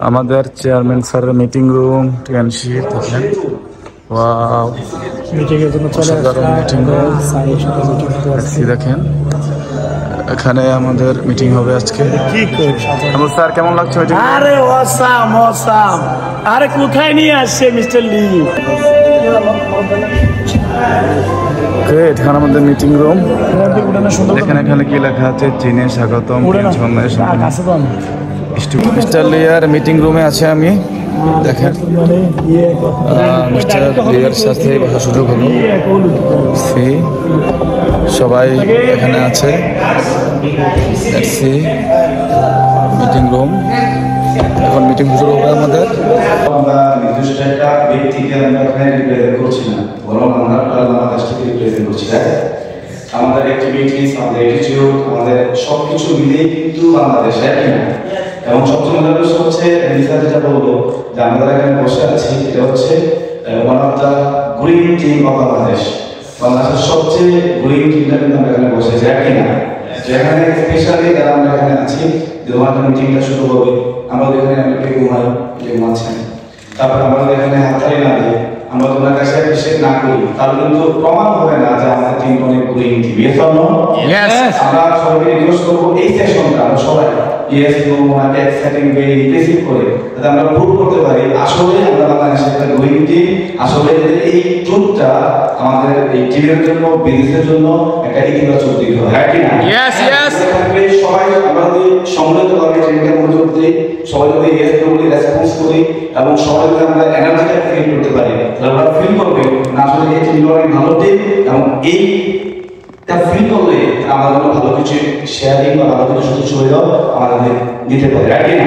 আমাদের চেয়ারম্যান স্যারের meeting room TNC দেখেন। ওয়াও, মিটিং এর জন্য চলে আসলাম। মিটিং রুম দেখেন, এখানে আমাদের মিটিং হবে আজকে। কি কই স্যার কেমন লাগছে মিটিং? আরে অসাম অসাম। আরে কোথায় নিয়ে আসছে মিস্টার লি? এখানে আমাদের মিটিং রুম। এখানে এখানে কি লেখা আছে? চীনে স্বাগতম। মিস্টার লিয়ার মিটিং রুমে আছে আমি। দেখেন মিস্টার লিয়ার সাথে বসার সুযোগ হলো। সবাই এখানে আছে। মিটিং রুম, এখন মিটিং শুরু হবে আমাদের। আমরা নির্দিষ্ট একটা ব্যক্তিকে আমরা এখানে রিপ্রেজেন্ট করছি না, বরং আমরা বাংলাদেশকে রিপ্রেজেন্ট করছি। আমাদের অ্যাক্টিভিটিস, আমাদের অ্যাটিটিউড, আমাদের সবকিছু মিলেই কিন্তু বাংলাদেশ, একই না। এবং সবচেয়ে মজার বিষয় হচ্ছে নিসা যেটা বলবো যে আমরা এখানে বসে আছি, এটা হচ্ছে one of the green team of Bangladesh. বাংলাদেশের সবচেয়ে গ্রিন টিমটা কিন্তু আমরা এখানে বসে আছি, একই না। যেখানে স্পেশালি যারা আমরা এখানে আছি, যে আমাদের মিটিংটা শুরু হবে, আমাদের এখানে অনেকে ঘুমাচ্ছেন, তারপর আমাদের এখানে হাততালি না দিই, আমরা তোমার কাছে অ্যাপ্রিশিয়েট না করি, তাহলে কিন্তু প্রমাণ হবে না যে আমাদের টিমটা অনেক গ্রিন টিম। আমরা সবাইকে রিকোয়েস্ট করবো এই সেশনটা আমরা সবাই ইয়েস নো ওনাকে এক্সাইটিং ওয়ে ইমপ্রেসিভ করে যাতে আমরা প্রুভ করতে পারি আসলে আমরা বাংলাদেশের একটা গ্রিন টিম। আসলে এই ট্রুথটা আমাদের এই টিমের জন্য, বিজনেসের জন্য একটা ইতিবাচক দিক হবে, হ্যাঁ কি না? সবাই আমরা যদি সম্মিলিতভাবে ট্রেনটা মনোযোগ দিই, সবাই যদি ইয়েস নো বলি, রেসপন্স করি এবং সবাই যদি আমরা এনার্জিটা ফিল করতে পারি, তাহলে আমরা ফিল করবে না আসলে এই টিমটা অনেক ভালো টিম। এবং এইটা ফিল করলে আমরা ভালো কিছু শেয়ারিং বা ভালো কিছু সুযোগ সুবিধা আমাদের দিতে পারি, হ্যাঁ কি না?